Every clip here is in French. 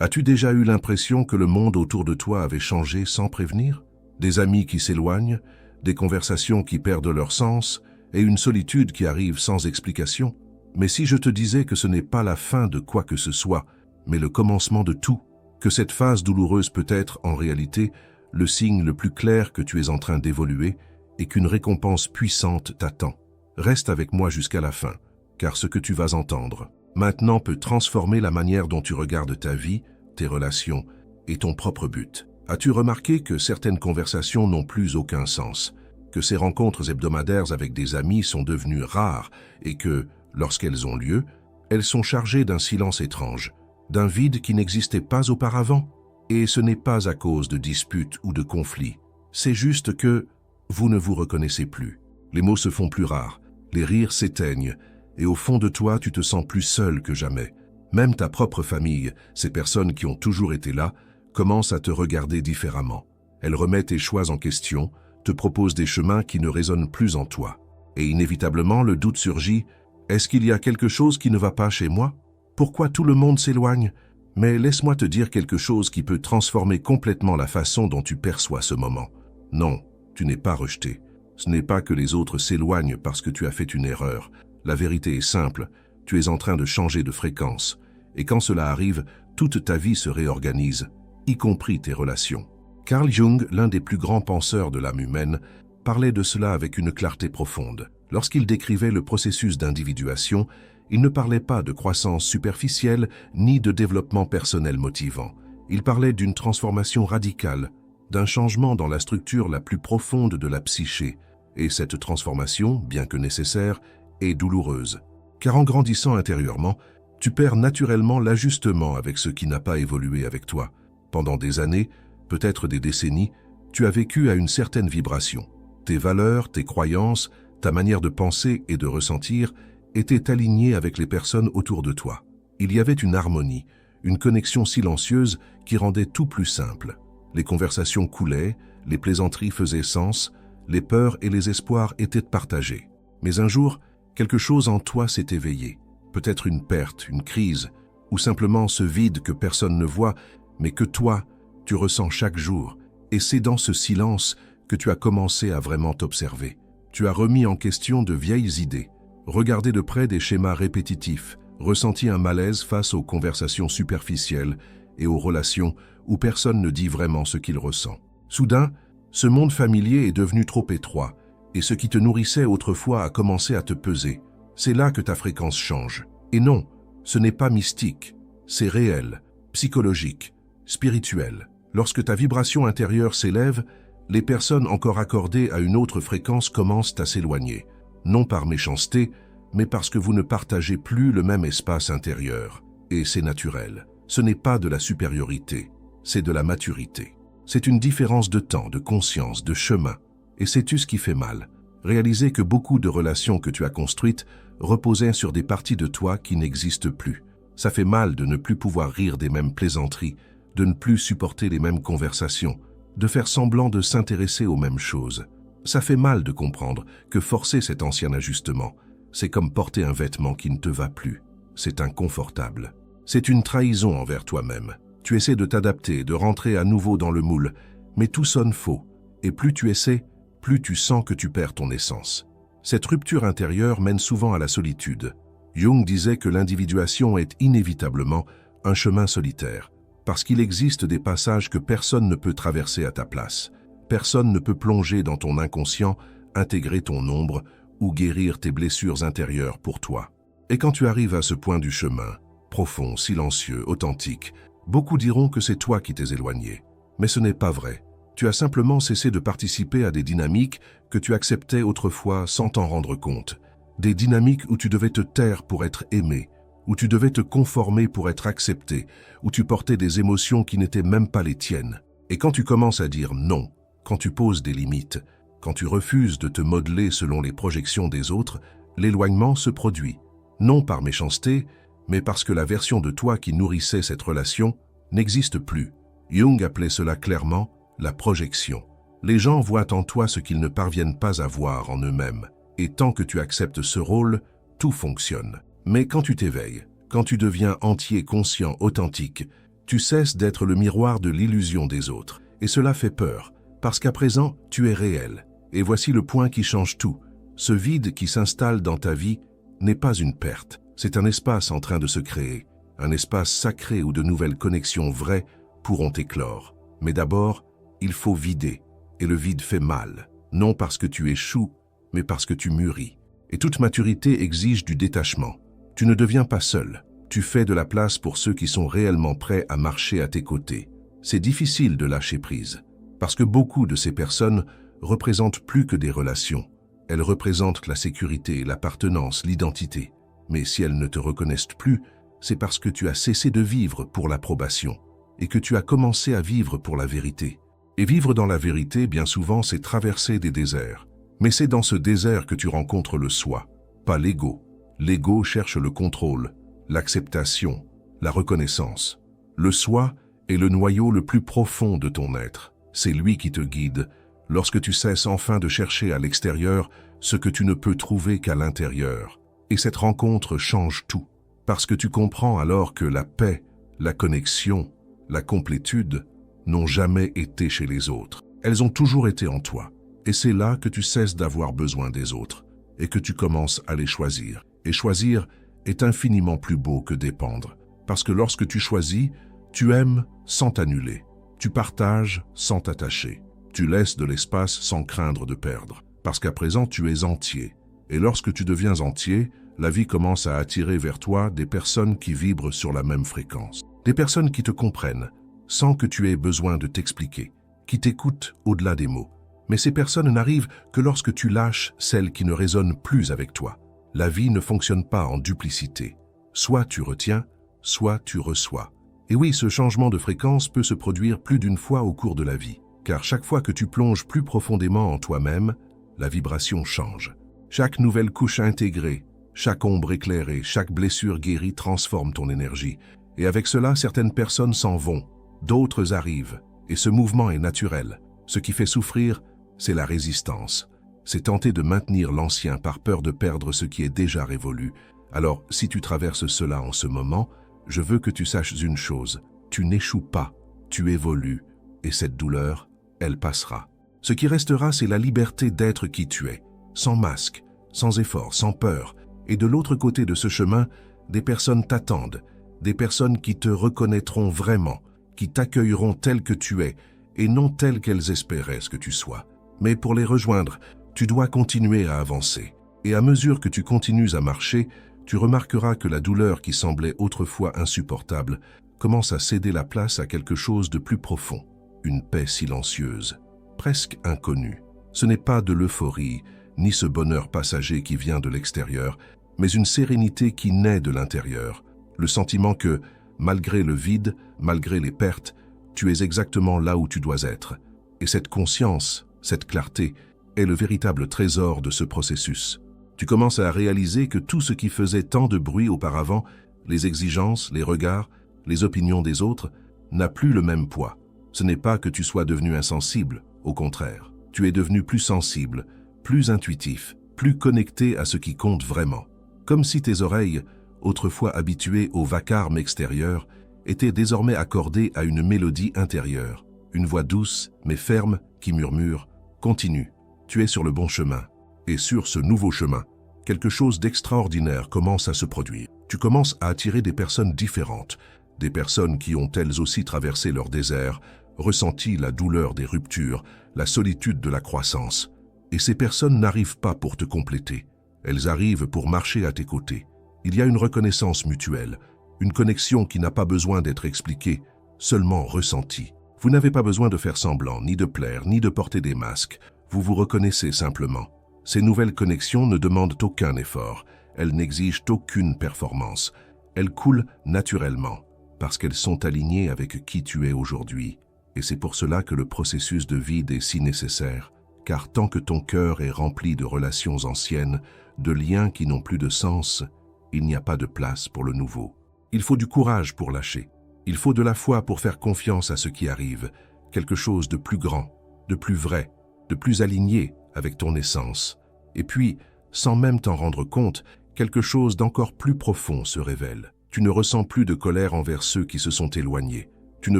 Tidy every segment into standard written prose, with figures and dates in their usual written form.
As-tu déjà eu l'impression que le monde autour de toi avait changé sans prévenir? Des amis qui s'éloignent, des conversations qui perdent leur sens et une solitude qui arrive sans explication? Mais si je te disais que ce n'est pas la fin de quoi que ce soit, mais le commencement de tout, que cette phase douloureuse peut être, en réalité, le signe le plus clair que tu es en train d'évoluer et qu'une récompense puissante t'attend. Reste avec moi jusqu'à la fin, car ce que tu vas entendre maintenant peut transformer la manière dont tu regardes ta vie, tes relations et ton propre but. As-tu remarqué que certaines conversations n'ont plus aucun sens, que ces rencontres hebdomadaires avec des amis sont devenues rares et que, lorsqu'elles ont lieu, elles sont chargées d'un silence étrange, d'un vide qui n'existait pas auparavant? Et ce n'est pas à cause de disputes ou de conflits, c'est juste que vous ne vous reconnaissez plus. Les mots se font plus rares, les rires s'éteignent, et au fond de toi, tu te sens plus seul que jamais. Même ta propre famille, ces personnes qui ont toujours été là, commencent à te regarder différemment. Elles remettent tes choix en question, te proposent des chemins qui ne résonnent plus en toi. Et inévitablement, le doute surgit. Est-ce qu'il y a quelque chose qui ne va pas chez moi? Pourquoi tout le monde s'éloigne? Mais laisse-moi te dire quelque chose qui peut transformer complètement la façon dont tu perçois ce moment. Non, tu n'es pas rejeté. Ce n'est pas que les autres s'éloignent parce que tu as fait une erreur. La vérité est simple, tu es en train de changer de fréquence. Et quand cela arrive, toute ta vie se réorganise, y compris tes relations. Carl Jung, l'un des plus grands penseurs de l'âme humaine, parlait de cela avec une clarté profonde. Lorsqu'il décrivait le processus d'individuation, il ne parlait pas de croissance superficielle ni de développement personnel motivant. Il parlait d'une transformation radicale, d'un changement dans la structure la plus profonde de la psyché. Et cette transformation, bien que nécessaire, est douloureuse. Car en grandissant intérieurement, tu perds naturellement l'ajustement avec ce qui n'a pas évolué avec toi. Pendant des années, peut-être des décennies, tu as vécu à une certaine vibration. Tes valeurs, tes croyances, ta manière de penser et de ressentir étaient alignées avec les personnes autour de toi. Il y avait une harmonie, une connexion silencieuse qui rendait tout plus simple. Les conversations coulaient, les plaisanteries faisaient sens, les peurs et les espoirs étaient partagés. Mais un jour, quelque chose en toi s'est éveillé. Peut-être une perte, une crise, ou simplement ce vide que personne ne voit, mais que toi, tu ressens chaque jour. Et c'est dans ce silence que tu as commencé à vraiment t'observer. Tu as remis en question de vieilles idées, regardé de près des schémas répétitifs, ressenti un malaise face aux conversations superficielles et aux relations où personne ne dit vraiment ce qu'il ressent. Soudain, ce monde familier est devenu trop étroit, et ce qui te nourrissait autrefois a commencé à te peser. C'est là que ta fréquence change. Et non, ce n'est pas mystique, c'est réel, psychologique, spirituel. Lorsque ta vibration intérieure s'élève, les personnes encore accordées à une autre fréquence commencent à s'éloigner, non par méchanceté, mais parce que vous ne partagez plus le même espace intérieur. Et c'est naturel. Ce n'est pas de la supériorité, c'est de la maturité. C'est une différence de temps, de conscience, de chemin. Et sais-tu ce qui fait mal? Réaliser que beaucoup de relations que tu as construites reposaient sur des parties de toi qui n'existent plus. Ça fait mal de ne plus pouvoir rire des mêmes plaisanteries, de ne plus supporter les mêmes conversations, de faire semblant de s'intéresser aux mêmes choses. Ça fait mal de comprendre que forcer cet ancien ajustement, c'est comme porter un vêtement qui ne te va plus. C'est inconfortable. C'est une trahison envers toi-même. Tu essaies de t'adapter, de rentrer à nouveau dans le moule, mais tout sonne faux. Et plus tu essaies, plus tu sens que tu perds ton essence. Cette rupture intérieure mène souvent à la solitude. Jung disait que l'individuation est inévitablement un chemin solitaire, parce qu'il existe des passages que personne ne peut traverser à ta place. Personne ne peut plonger dans ton inconscient, intégrer ton ombre ou guérir tes blessures intérieures pour toi. Et quand tu arrives à ce point du chemin, profond, silencieux, authentique, beaucoup diront que c'est toi qui t'es éloigné. Mais ce n'est pas vrai. Tu as simplement cessé de participer à des dynamiques que tu acceptais autrefois sans t'en rendre compte. Des dynamiques où tu devais te taire pour être aimé, où tu devais te conformer pour être accepté, où tu portais des émotions qui n'étaient même pas les tiennes. Et quand tu commences à dire non, quand tu poses des limites, quand tu refuses de te modeler selon les projections des autres, l'éloignement se produit. Non par méchanceté, mais parce que la version de toi qui nourrissait cette relation n'existe plus. Jung appelait cela clairement la projection. Les gens voient en toi ce qu'ils ne parviennent pas à voir en eux-mêmes. Et tant que tu acceptes ce rôle, tout fonctionne. Mais quand tu t'éveilles, quand tu deviens entier, conscient, authentique, Tu cesses d'être le miroir de l'illusion des autres. Et cela fait peur, parce qu'à présent, tu es réel. Et voici le point qui change tout. Ce vide qui s'installe dans ta vie n'est pas une perte. C'est un espace en train de se créer. Un espace sacré où de nouvelles connexions vraies pourront éclore. Mais d'abord, il faut vider. Et le vide fait mal. Non parce que tu échoues, mais parce que tu mûris. Et toute maturité exige du détachement. Tu ne deviens pas seul. Tu fais de la place pour ceux qui sont réellement prêts à marcher à tes côtés. C'est difficile de lâcher prise, parce que beaucoup de ces personnes représentent plus que des relations. Elles représentent la sécurité, l'appartenance, l'identité. Mais si elles ne te reconnaissent plus, c'est parce que tu as cessé de vivre pour l'approbation et que tu as commencé à vivre pour la vérité. Et vivre dans la vérité, bien souvent, c'est traverser des déserts. Mais c'est dans ce désert que tu rencontres le soi, pas l'ego. L'ego cherche le contrôle, l'acceptation, la reconnaissance. Le soi est le noyau le plus profond de ton être. C'est lui qui te guide lorsque tu cesses enfin de chercher à l'extérieur ce que tu ne peux trouver qu'à l'intérieur. Et cette rencontre change tout, parce que tu comprends alors que la paix, la connexion, la complétude n'ont jamais été chez les autres. Elles ont toujours été en toi. Et c'est là que tu cesses d'avoir besoin des autres et que tu commences à les choisir. Et choisir est infiniment plus beau que dépendre, parce que lorsque tu choisis, tu aimes sans t'annuler, tu partages sans t'attacher, tu laisses de l'espace sans craindre de perdre, parce qu'à présent tu es entier. Et lorsque tu deviens entier, la vie commence à attirer vers toi des personnes qui vibrent sur la même fréquence, des personnes qui te comprennent, sans que tu aies besoin de t'expliquer, qui t'écoutent au-delà des mots. Mais ces personnes n'arrivent que lorsque tu lâches celles qui ne résonnent plus avec toi. La vie ne fonctionne pas en duplicité. Soit tu retiens, soit tu reçois. Et oui, ce changement de fréquence peut se produire plus d'une fois au cours de la vie, car chaque fois que tu plonges plus profondément en toi-même, la vibration change. Chaque nouvelle couche intégrée, chaque ombre éclairée, chaque blessure guérie transforme ton énergie. Et avec cela, certaines personnes s'en vont, d'autres arrivent. Et ce mouvement est naturel. Ce qui fait souffrir, c'est la résistance. C'est tenter de maintenir l'ancien par peur de perdre ce qui est déjà révolu. Alors, si tu traverses cela en ce moment, je veux que tu saches une chose. Tu n'échoues pas, tu évolues. Et cette douleur, elle passera. Ce qui restera, c'est la liberté d'être qui tu es, sans masque, sans effort, sans peur. Et de l'autre côté de ce chemin, des personnes t'attendent, des personnes qui te reconnaîtront vraiment, qui t'accueilleront tel que tu es, et non tel qu'elles espéraient ce que tu sois. Mais pour les rejoindre, tu dois continuer à avancer. Et à mesure que tu continues à marcher, tu remarqueras que la douleur qui semblait autrefois insupportable commence à céder la place à quelque chose de plus profond. Une paix silencieuse, presque inconnue. Ce n'est pas de l'euphorie, ni ce bonheur passager qui vient de l'extérieur, mais une sérénité qui naît de l'intérieur. Le sentiment que, malgré le vide, malgré les pertes, tu es exactement là où tu dois être. Et cette conscience, cette clarté, est le véritable trésor de ce processus. Tu commences à réaliser que tout ce qui faisait tant de bruit auparavant, les exigences, les regards, les opinions des autres, n'a plus le même poids. Ce n'est pas que tu sois devenu insensible, au contraire. Tu es devenu plus sensible, plus intuitif, plus connecté à ce qui compte vraiment. Comme si tes oreilles, autrefois habituées au vacarme extérieur, étaient désormais accordées à une mélodie intérieure, une voix douce mais ferme qui murmure « Continue, tu es sur le bon chemin ». Et sur ce nouveau chemin, quelque chose d'extraordinaire commence à se produire. Tu commences à attirer des personnes différentes, des personnes qui ont elles aussi traversé leur désert, ressenti la douleur des ruptures, la solitude de la croissance. Et ces personnes n'arrivent pas pour te compléter, elles arrivent pour marcher à tes côtés. Il y a une reconnaissance mutuelle, une connexion qui n'a pas besoin d'être expliquée, seulement ressentie. Vous n'avez pas besoin de faire semblant, ni de plaire, ni de porter des masques. Vous vous reconnaissez simplement. Ces nouvelles connexions ne demandent aucun effort, elles n'exigent aucune performance. Elles coulent naturellement, parce qu'elles sont alignées avec qui tu es aujourd'hui. Et c'est pour cela que le processus de vide est si nécessaire, car tant que ton cœur est rempli de relations anciennes, de liens qui n'ont plus de sens, il n'y a pas de place pour le nouveau. Il faut du courage pour lâcher. Il faut de la foi pour faire confiance à ce qui arrive, quelque chose de plus grand, de plus vrai, de plus aligné avec ton essence. Et puis, sans même t'en rendre compte, quelque chose d'encore plus profond se révèle. Tu ne ressens plus de colère envers ceux qui se sont éloignés. Tu ne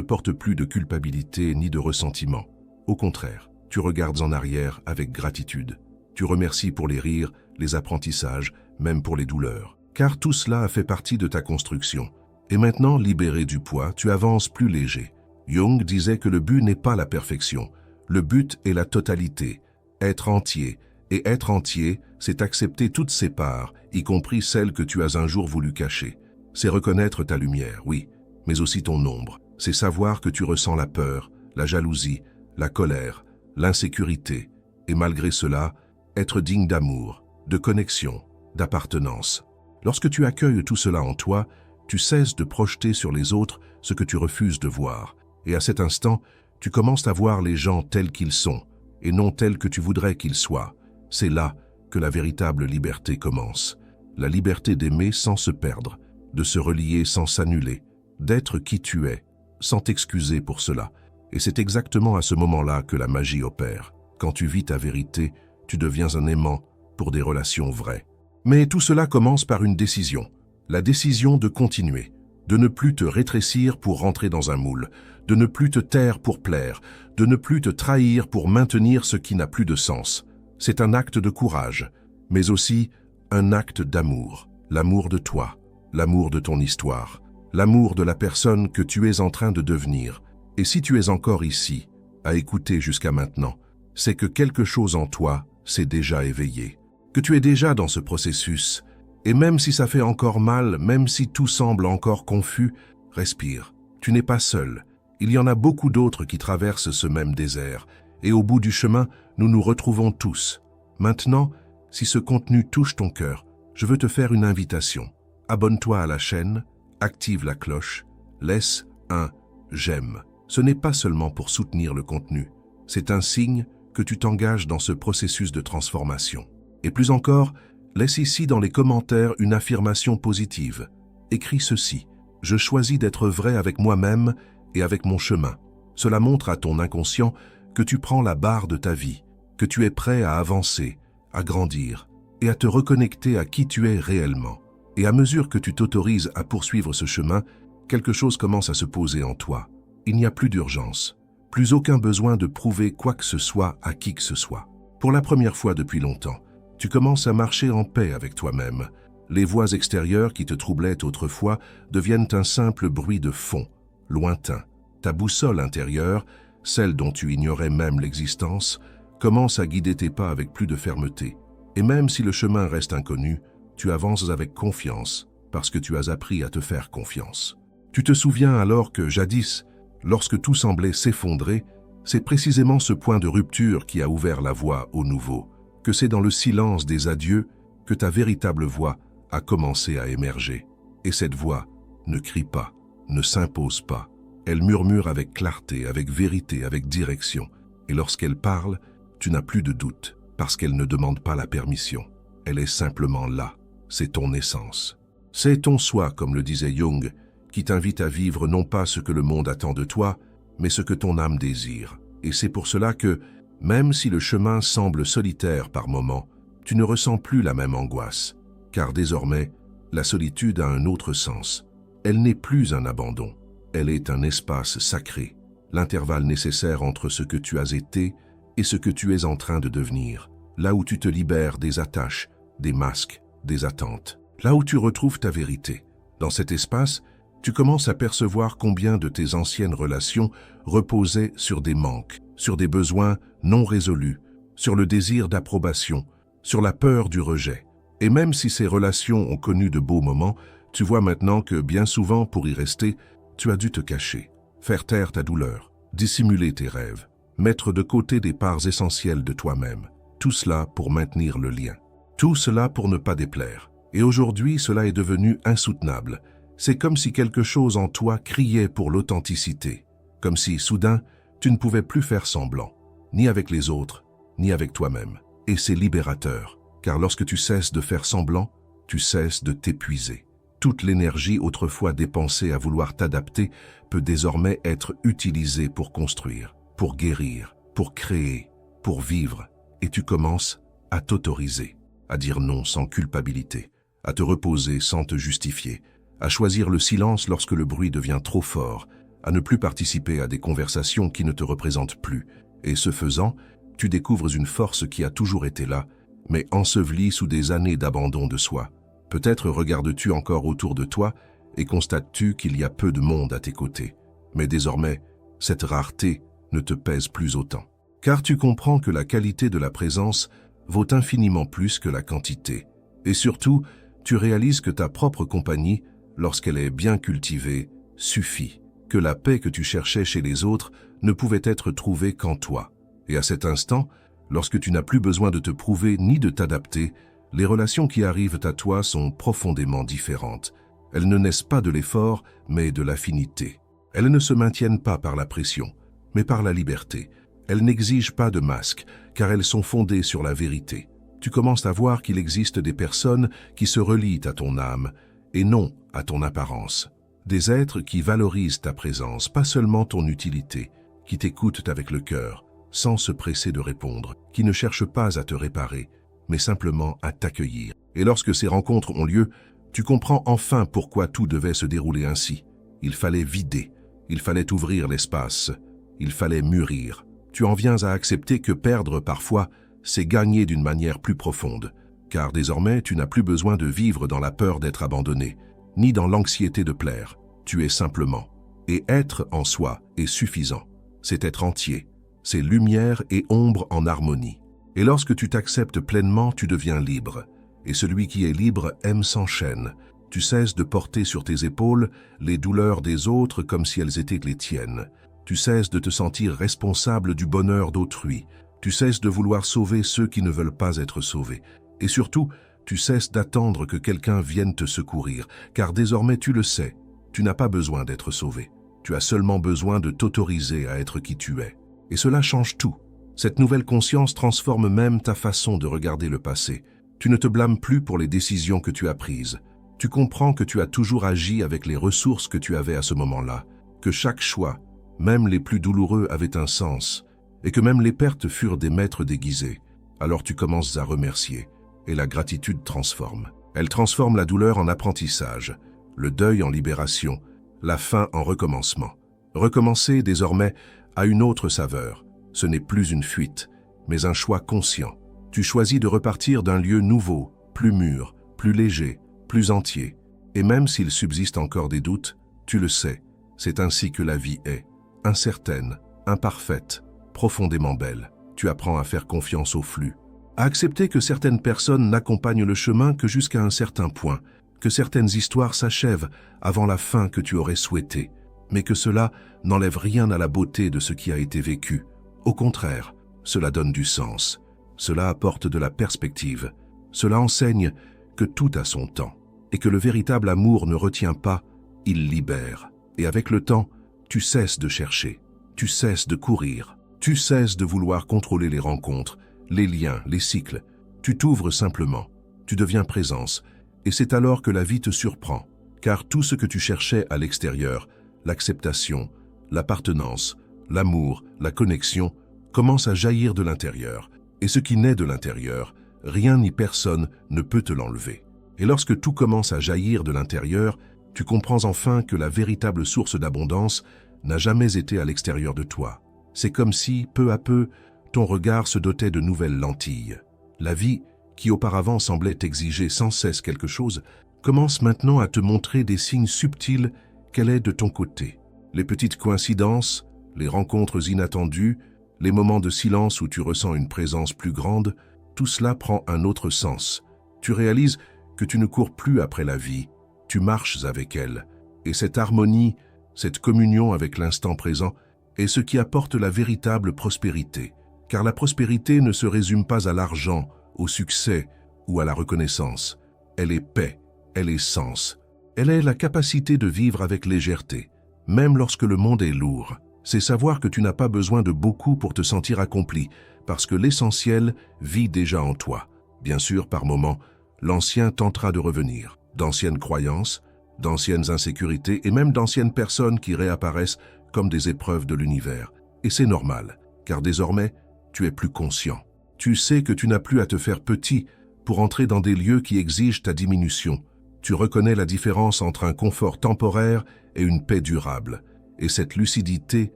portes plus de culpabilité ni de ressentiment. Au contraire, tu regardes en arrière avec gratitude. Tu remercies pour les rires, les apprentissages, même pour les douleurs. Car tout cela a fait partie de ta construction. Et maintenant, libéré du poids, tu avances plus léger. Jung disait que le but n'est pas la perfection. Le but est la totalité, être entier. Et être entier, c'est accepter toutes ses parts, y compris celles que tu as un jour voulu cacher. C'est reconnaître ta lumière, oui, mais aussi ton ombre. C'est savoir que tu ressens la peur, la jalousie, la colère, l'insécurité. Et malgré cela, être digne d'amour, de connexion, d'appartenance. Lorsque tu accueilles tout cela en toi, tu cesses de projeter sur les autres ce que tu refuses de voir. Et à cet instant, tu commences à voir les gens tels qu'ils sont, et non tels que tu voudrais qu'ils soient. C'est là que la véritable liberté commence. La liberté d'aimer sans se perdre, de se relier sans s'annuler, d'être qui tu es, sans t'excuser pour cela. Et c'est exactement à ce moment-là que la magie opère. Quand tu vis ta vérité, tu deviens un aimant pour des relations vraies. Mais tout cela commence par une décision. La décision de continuer, de ne plus te rétrécir pour rentrer dans un moule, de ne plus te taire pour plaire, de ne plus te trahir pour maintenir ce qui n'a plus de sens. C'est un acte de courage, mais aussi un acte d'amour. L'amour de toi, l'amour de ton histoire, l'amour de la personne que tu es en train de devenir. Et si tu es encore ici, à écouter jusqu'à maintenant, c'est que quelque chose en toi s'est déjà éveillé, que tu es déjà dans ce processus. Et même si ça fait encore mal, même si tout semble encore confus, respire. Tu n'es pas seul. Il y en a beaucoup d'autres qui traversent ce même désert. Et au bout du chemin, nous nous retrouvons tous. Maintenant, si ce contenu touche ton cœur, je veux te faire une invitation. Abonne-toi à la chaîne, active la cloche, laisse un « j'aime ». Ce n'est pas seulement pour soutenir le contenu, c'est un signe que tu t'engages dans ce processus de transformation. Et plus encore, laisse ici dans les commentaires une affirmation positive. Écris ceci: « Je choisis d'être vrai avec moi-même et avec mon chemin ». Cela montre à ton inconscient que tu prends la barre de ta vie, que tu es prêt à avancer, à grandir et à te reconnecter à qui tu es réellement. Et à mesure que tu t'autorises à poursuivre ce chemin, quelque chose commence à se poser en toi. Il n'y a plus d'urgence, plus aucun besoin de prouver quoi que ce soit à qui que ce soit. Pour la première fois depuis longtemps, tu commences à marcher en paix avec toi-même. Les voix extérieures qui te troublaient autrefois deviennent un simple bruit de fond, lointain. Ta boussole intérieure, celle dont tu ignorais même l'existence, commence à guider tes pas avec plus de fermeté. Et même si le chemin reste inconnu, tu avances avec confiance, parce que tu as appris à te faire confiance. Tu te souviens alors que jadis, lorsque tout semblait s'effondrer, c'est précisément ce point de rupture qui a ouvert la voie au nouveau, que c'est dans le silence des adieux que ta véritable voix a commencé à émerger. Et cette voix ne crie pas, ne s'impose pas. Elle murmure avec clarté, avec vérité, avec direction. Et lorsqu'elle parle, tu n'as plus de doute, parce qu'elle ne demande pas la permission. Elle est simplement là. C'est ton essence. C'est ton soi, comme le disait Jung, qui t'invite à vivre non pas ce que le monde attend de toi, mais ce que ton âme désire. Et c'est pour cela que, même si le chemin semble solitaire par moments, tu ne ressens plus la même angoisse, car désormais, la solitude a un autre sens. Elle n'est plus un abandon, elle est un espace sacré, l'intervalle nécessaire entre ce que tu as été et ce que tu es en train de devenir, là où tu te libères des attaches, des masques, des attentes, là où tu retrouves ta vérité. Dans cet espace, tu commences à percevoir combien de tes anciennes relations reposaient sur des manques, sur des besoins non résolus, sur le désir d'approbation, sur la peur du rejet. Et même si ces relations ont connu de beaux moments, tu vois maintenant que bien souvent, pour y rester, tu as dû te cacher, faire taire ta douleur, dissimuler tes rêves, mettre de côté des parts essentielles de toi-même. Tout cela pour maintenir le lien. Tout cela pour ne pas déplaire. Et aujourd'hui, cela est devenu insoutenable. C'est comme si quelque chose en toi criait pour l'authenticité. Comme si, soudain, tu ne pouvais plus faire semblant, ni avec les autres, ni avec toi-même. Et c'est libérateur, car lorsque tu cesses de faire semblant, tu cesses de t'épuiser. Toute l'énergie autrefois dépensée à vouloir t'adapter peut désormais être utilisée pour construire, pour guérir, pour créer, pour vivre. Et tu commences à t'autoriser, à dire non sans culpabilité, à te reposer sans te justifier, à choisir le silence lorsque le bruit devient trop fort, à ne plus participer à des conversations qui ne te représentent plus. Et ce faisant, tu découvres une force qui a toujours été là, mais ensevelie sous des années d'abandon de soi. Peut-être regardes-tu encore autour de toi et constates-tu qu'il y a peu de monde à tes côtés. Mais désormais, cette rareté ne te pèse plus autant. Car tu comprends que la qualité de la présence vaut infiniment plus que la quantité. Et surtout, tu réalises que ta propre compagnie, lorsqu'elle est bien cultivée, suffit. Que la paix que tu cherchais chez les autres ne pouvait être trouvée qu'en toi. Et à cet instant, lorsque tu n'as plus besoin de te prouver ni de t'adapter, les relations qui arrivent à toi sont profondément différentes. Elles ne naissent pas de l'effort, mais de l'affinité. Elles ne se maintiennent pas par la pression, mais par la liberté. Elles n'exigent pas de masque, car elles sont fondées sur la vérité. Tu commences à voir qu'il existe des personnes qui se relient à ton âme, et non à ton apparence. Des êtres qui valorisent ta présence, pas seulement ton utilité, qui t'écoutent avec le cœur, sans se presser de répondre, qui ne cherchent pas à te réparer, mais simplement à t'accueillir. Et lorsque ces rencontres ont lieu, tu comprends enfin pourquoi tout devait se dérouler ainsi. Il fallait vider, il fallait ouvrir l'espace, il fallait mûrir. Tu en viens à accepter que perdre parfois, c'est gagner d'une manière plus profonde, car désormais tu n'as plus besoin de vivre dans la peur d'être abandonné, ni dans l'anxiété de plaire. Tu es simplement. Et être en soi est suffisant. C'est être entier. C'est lumière et ombre en harmonie. Et lorsque tu t'acceptes pleinement, tu deviens libre. Et celui qui est libre aime sans chaîne. Tu cesses de porter sur tes épaules les douleurs des autres comme si elles étaient les tiennes. Tu cesses de te sentir responsable du bonheur d'autrui. Tu cesses de vouloir sauver ceux qui ne veulent pas être sauvés. Et surtout, tu cesses d'attendre que quelqu'un vienne te secourir, car désormais tu le sais, tu n'as pas besoin d'être sauvé. Tu as seulement besoin de t'autoriser à être qui tu es. Et cela change tout. Cette nouvelle conscience transforme même ta façon de regarder le passé. Tu ne te blâmes plus pour les décisions que tu as prises. Tu comprends que tu as toujours agi avec les ressources que tu avais à ce moment-là, que chaque choix, même les plus douloureux, avait un sens, et que même les pertes furent des maîtres déguisés. Alors tu commences à remercier, et la gratitude transforme. Elle transforme la douleur en apprentissage, le deuil en libération, la fin en recommencement. Recommencer, désormais, a une autre saveur. Ce n'est plus une fuite, mais un choix conscient. Tu choisis de repartir d'un lieu nouveau, plus mûr, plus léger, plus entier. Et même s'il subsiste encore des doutes, tu le sais, c'est ainsi que la vie est. Incertaine, imparfaite, profondément belle. Tu apprends à faire confiance au flux, à accepter que certaines personnes n'accompagnent le chemin que jusqu'à un certain point, que certaines histoires s'achèvent avant la fin que tu aurais souhaitée, mais que cela n'enlève rien à la beauté de ce qui a été vécu. Au contraire, cela donne du sens, cela apporte de la perspective, cela enseigne que tout a son temps, et que le véritable amour ne retient pas, il libère. Et avec le temps, tu cesses de chercher, tu cesses de courir, tu cesses de vouloir contrôler les rencontres, les liens, les cycles. Tu t'ouvres simplement, tu deviens présence, et c'est alors que la vie te surprend, car tout ce que tu cherchais à l'extérieur, l'acceptation, l'appartenance, l'amour, la connexion, commence à jaillir de l'intérieur, et ce qui naît de l'intérieur, rien ni personne ne peut te l'enlever. Et lorsque tout commence à jaillir de l'intérieur, tu comprends enfin que la véritable source d'abondance n'a jamais été à l'extérieur de toi. C'est comme si, peu à peu, ton regard se dotait de nouvelles lentilles. La vie, qui auparavant semblait exiger sans cesse quelque chose, commence maintenant à te montrer des signes subtils qu'elle est de ton côté. Les petites coïncidences, les rencontres inattendues, les moments de silence où tu ressens une présence plus grande, tout cela prend un autre sens. Tu réalises que tu ne cours plus après la vie, tu marches avec elle. Et cette harmonie, cette communion avec l'instant présent, est ce qui apporte la véritable prospérité. Car la prospérité ne se résume pas à l'argent, au succès ou à la reconnaissance. Elle est paix, elle est sens. Elle est la capacité de vivre avec légèreté, même lorsque le monde est lourd. C'est savoir que tu n'as pas besoin de beaucoup pour te sentir accompli, parce que l'essentiel vit déjà en toi. Bien sûr, par moments, l'ancien tentera de revenir. D'anciennes croyances, d'anciennes insécurités et même d'anciennes personnes qui réapparaissent comme des épreuves de l'univers. Et c'est normal, car désormais, tu es plus conscient. Tu sais que tu n'as plus à te faire petit pour entrer dans des lieux qui exigent ta diminution. Tu reconnais la différence entre un confort temporaire et une paix durable. et cette lucidité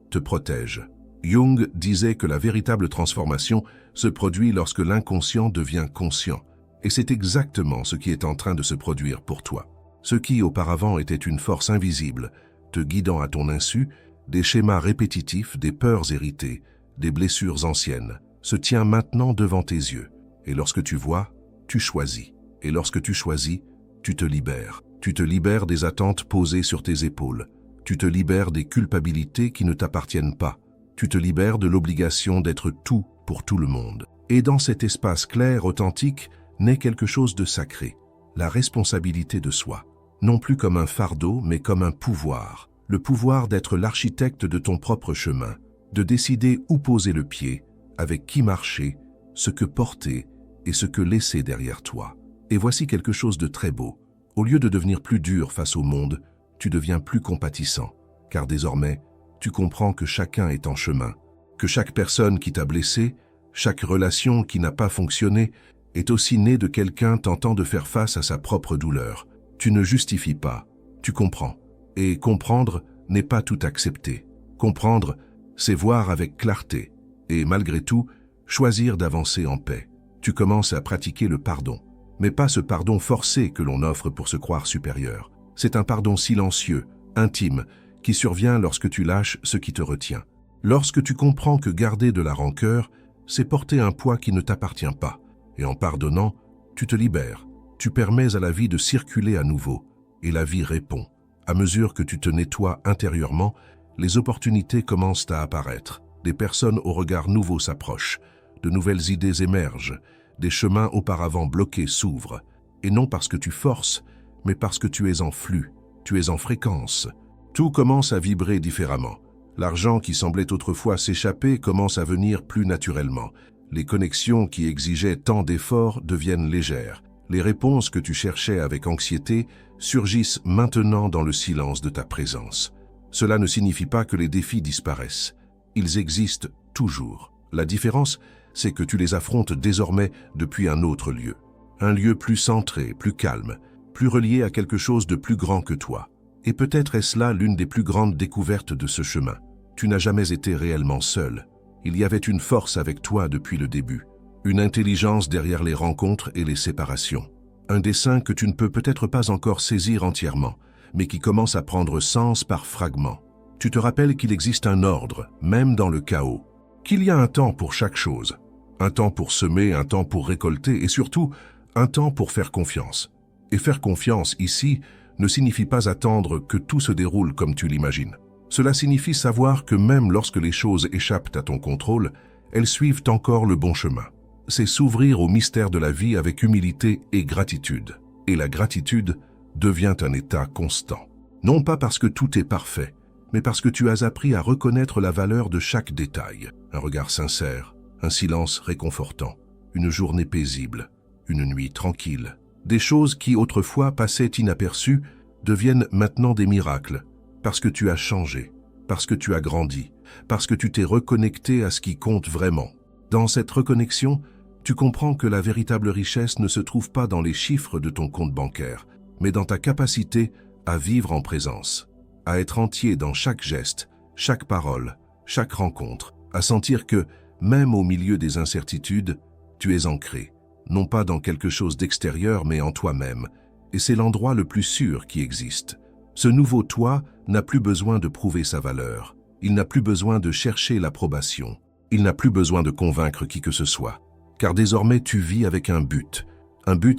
te protège. Jung disait que la véritable transformation se produit lorsque l'inconscient devient conscient. Et c'est exactement ce qui est en train de se produire pour toi. Ce qui auparavant était une force invisible, te guidant à ton insu, des schémas répétitifs, des peurs héritées, des blessures anciennes, se tient maintenant devant tes yeux. Et lorsque tu vois, tu choisis. Et lorsque tu choisis, tu te libères. Tu te libères des attentes posées sur tes épaules. Tu te libères des culpabilités qui ne t'appartiennent pas. Tu te libères de l'obligation d'être tout pour tout le monde. Et dans cet espace clair, authentique, naît quelque chose de sacré, la responsabilité de soi. Non plus comme un fardeau, mais comme un pouvoir. Le pouvoir d'être l'architecte de ton propre chemin, de décider où poser le pied, avec qui marcher, ce que porter et ce que laisser derrière toi. Et voici quelque chose de très beau. Au lieu de devenir plus dur face au monde, tu deviens plus compatissant, car désormais, tu comprends que chacun est en chemin, que chaque personne qui t'a blessé, chaque relation qui n'a pas fonctionné, est aussi née de quelqu'un tentant de faire face à sa propre douleur. Tu ne justifies pas, tu comprends. Et comprendre n'est pas tout accepter. Comprendre, c'est voir avec clarté. Et malgré tout, choisir d'avancer en paix. Tu commences à pratiquer le pardon. Mais pas ce pardon forcé que l'on offre pour se croire supérieur. C'est un pardon silencieux, intime, qui survient lorsque tu lâches ce qui te retient. Lorsque tu comprends que garder de la rancœur, c'est porter un poids qui ne t'appartient pas. Et en pardonnant, tu te libères. Tu permets à la vie de circuler à nouveau. Et la vie répond. À mesure que tu te nettoies intérieurement, les opportunités commencent à apparaître. Des personnes au regard nouveau s'approchent. De nouvelles idées émergent. Des chemins auparavant bloqués s'ouvrent. Et non parce que tu forces, mais parce que tu es en flux, tu es en fréquence. Tout commence à vibrer différemment. L'argent qui semblait autrefois s'échapper commence à venir plus naturellement. Les connexions qui exigeaient tant d'efforts deviennent légères. Les réponses que tu cherchais avec anxiété surgissent maintenant dans le silence de ta présence. Cela ne signifie pas que les défis disparaissent. Ils existent toujours. La différence, c'est que tu les affrontes désormais depuis un autre lieu. Un lieu plus centré, plus calme, plus relié à quelque chose de plus grand que toi. Et peut-être est-ce là l'une des plus grandes découvertes de ce chemin. Tu n'as jamais été réellement seul. Il y avait une force avec toi depuis le début, une intelligence derrière les rencontres et les séparations, un dessein que tu ne peux peut-être pas encore saisir entièrement, mais qui commence à prendre sens par fragments. Tu te rappelles qu'il existe un ordre, même dans le chaos, qu'il y a un temps pour chaque chose, un temps pour semer, un temps pour récolter et surtout, un temps pour faire confiance. Et faire confiance ici ne signifie pas attendre que tout se déroule comme tu l'imagines. Cela signifie savoir que même lorsque les choses échappent à ton contrôle, elles suivent encore le bon chemin. C'est s'ouvrir au mystère de la vie avec humilité et gratitude. Et la gratitude devient un état constant. Non pas parce que tout est parfait, mais parce que tu as appris à reconnaître la valeur de chaque détail. Un regard sincère, un silence réconfortant, une journée paisible, une nuit tranquille. Des choses qui autrefois passaient inaperçues deviennent maintenant des miracles. Parce que tu as changé, parce que tu as grandi, parce que tu t'es reconnecté à ce qui compte vraiment. Dans cette reconnexion, tu comprends que la véritable richesse ne se trouve pas dans les chiffres de ton compte bancaire, mais dans ta capacité à vivre en présence, à être entier dans chaque geste, chaque parole, chaque rencontre, à sentir que, même au milieu des incertitudes, tu es ancré, non pas dans quelque chose d'extérieur, mais en toi-même, et c'est l'endroit le plus sûr qui existe. Ce nouveau toi n'a plus besoin de prouver sa valeur. Il n'a plus besoin de chercher l'approbation. Il n'a plus besoin de convaincre qui que ce soit. Car désormais tu vis avec un but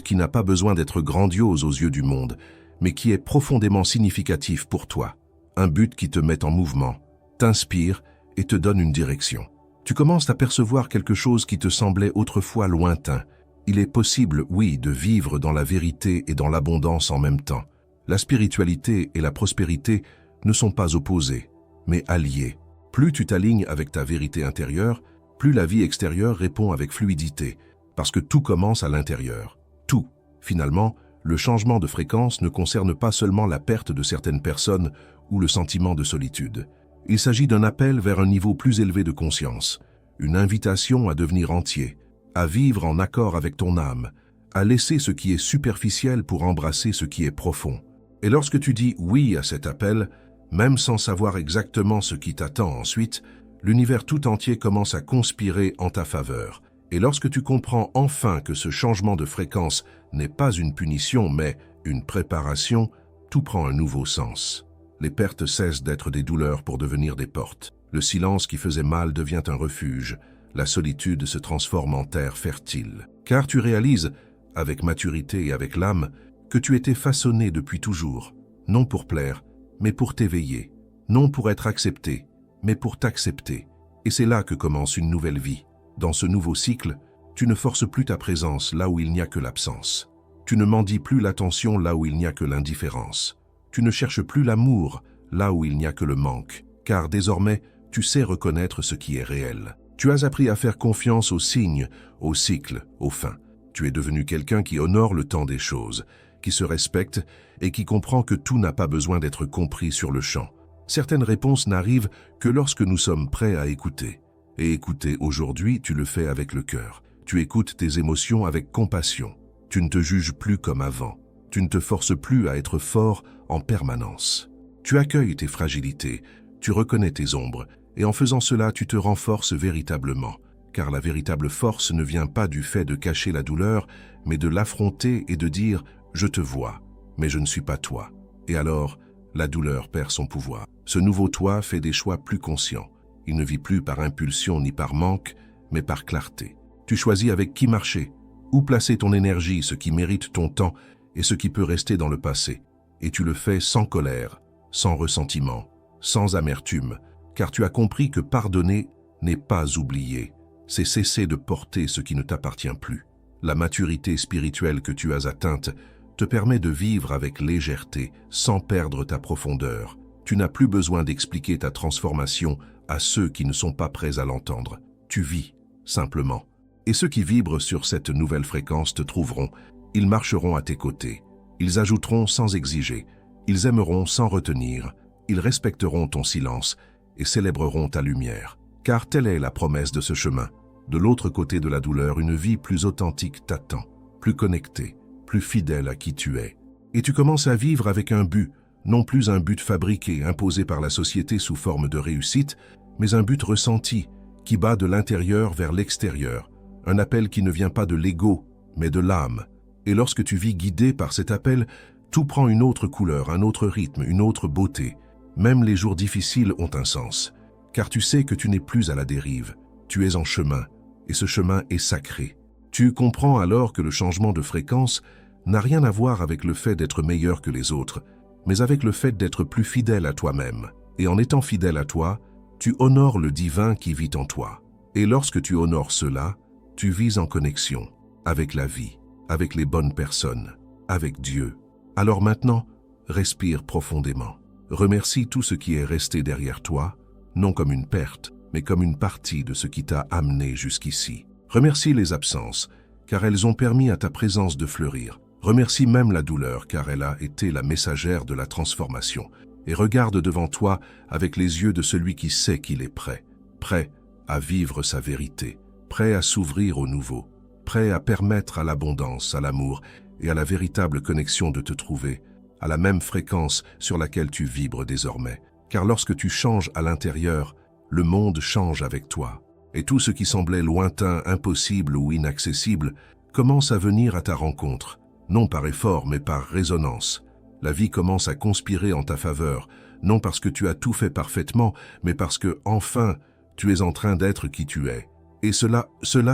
qui n'a pas besoin d'être grandiose aux yeux du monde, mais qui est profondément significatif pour toi. Un but qui te met en mouvement, t'inspire et te donne une direction. Tu commences à percevoir quelque chose qui te semblait autrefois lointain. Il est possible, oui, de vivre dans la vérité et dans l'abondance en même temps. La spiritualité et la prospérité ne sont pas opposées, mais alliées. Plus tu t'alignes avec ta vérité intérieure, plus la vie extérieure répond avec fluidité, parce que tout commence à l'intérieur. Tout. Finalement, le changement de fréquence ne concerne pas seulement la perte de certaines personnes ou le sentiment de solitude. Il s'agit d'un appel vers un niveau plus élevé de conscience, une invitation à devenir entier, à vivre en accord avec ton âme, à laisser ce qui est superficiel pour embrasser ce qui est profond. Et lorsque tu dis oui à cet appel, Même sans savoir exactement ce qui t'attend ensuite, l'univers tout entier commence à conspirer en ta faveur. Et lorsque tu comprends enfin que ce changement de fréquence n'est pas une punition, mais une préparation, tout prend un nouveau sens. Les pertes cessent d'être des douleurs pour devenir des portes. Le silence qui faisait mal devient un refuge. La solitude se transforme en terre fertile. Car tu réalises, avec maturité et avec l'âme, que tu étais façonné depuis toujours, non pour plaire, mais pour t'éveiller, non pour être accepté, mais pour t'accepter. Et c'est là que commence une nouvelle vie. Dans ce nouveau cycle, tu ne forces plus ta présence là où il n'y a que l'absence. Tu ne mendis plus l'attention là où il n'y a que l'indifférence. Tu ne cherches plus l'amour là où il n'y a que le manque, car désormais, tu sais reconnaître ce qui est réel. Tu as appris à faire confiance aux signes, aux cycles, aux fins. Tu es devenu quelqu'un qui honore le temps des choses, qui se respecte et qui comprend que tout n'a pas besoin d'être compris sur le champ. Certaines réponses n'arrivent que lorsque nous sommes prêts à écouter. Et écouter aujourd'hui, tu le fais avec le cœur. Tu écoutes tes émotions avec compassion. Tu ne te juges plus comme avant. Tu ne te forces plus à être fort en permanence. Tu accueilles tes fragilités, tu reconnais tes ombres, et en faisant cela, tu te renforces véritablement. Car la véritable force ne vient pas du fait de cacher la douleur, mais de l'affronter et de dire « je te vois, mais je ne suis pas toi ». Et alors, la douleur perd son pouvoir. Ce nouveau toi fait des choix plus conscients. Il ne vit plus par impulsion ni par manque, mais par clarté. Tu choisis avec qui marcher, où placer ton énergie, ce qui mérite ton temps et ce qui peut rester dans le passé. Et tu le fais sans colère, sans ressentiment, sans amertume, car tu as compris que pardonner n'est pas oublier, c'est cesser de porter ce qui ne t'appartient plus. La maturité spirituelle que tu as atteinte te permet de vivre avec légèreté, sans perdre ta profondeur. Tu n'as plus besoin d'expliquer ta transformation à ceux qui ne sont pas prêts à l'entendre. Tu vis, simplement. Et ceux qui vibrent sur cette nouvelle fréquence te trouveront. Ils marcheront à tes côtés. Ils ajouteront sans exiger. Ils aimeront sans retenir. Ils respecteront ton silence et célébreront ta lumière. Car telle est la promesse de ce chemin. De l'autre côté de la douleur, une vie plus authentique t'attend, plus connectée, plus fidèle à qui tu es. Et tu commences à vivre avec un but, non plus un but fabriqué, imposé par la société sous forme de réussite, mais un but ressenti, qui bat de l'intérieur vers l'extérieur, un appel qui ne vient pas de l'ego, mais de l'âme. Et lorsque tu vis guidé par cet appel, tout prend une autre couleur, un autre rythme, une autre beauté. Même les jours difficiles ont un sens, car tu sais que tu n'es plus à la dérive, tu es en chemin, et ce chemin est sacré. Tu comprends alors que le changement de fréquence n'a rien à voir avec le fait d'être meilleur que les autres, mais avec le fait d'être plus fidèle à toi-même. Et en étant fidèle à toi, tu honores le divin qui vit en toi. Et lorsque tu honores cela, tu vis en connexion avec la vie, avec les bonnes personnes, avec Dieu. Alors maintenant, respire profondément. Remercie tout ce qui est resté derrière toi, non comme une perte, mais comme une partie de ce qui t'a amené jusqu'ici. Remercie les absences, car elles ont permis à ta présence de fleurir. Remercie même la douleur, car elle a été la messagère de la transformation. Et regarde devant toi avec les yeux de celui qui sait qu'il est prêt. Prêt à vivre sa vérité, prêt à s'ouvrir au nouveau, prêt à permettre à l'abondance, à l'amour et à la véritable connexion de te trouver, à la même fréquence sur laquelle tu vibres désormais. Car lorsque tu changes à l'intérieur, le monde change avec toi. Et tout ce qui semblait lointain, impossible ou inaccessible commence à venir à ta rencontre, non par effort mais par résonance. La vie commence à conspirer en ta faveur, non parce que tu as tout fait parfaitement, mais parce que, enfin, tu es en train d'être qui tu es. Et cela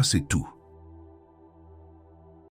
c'est tout.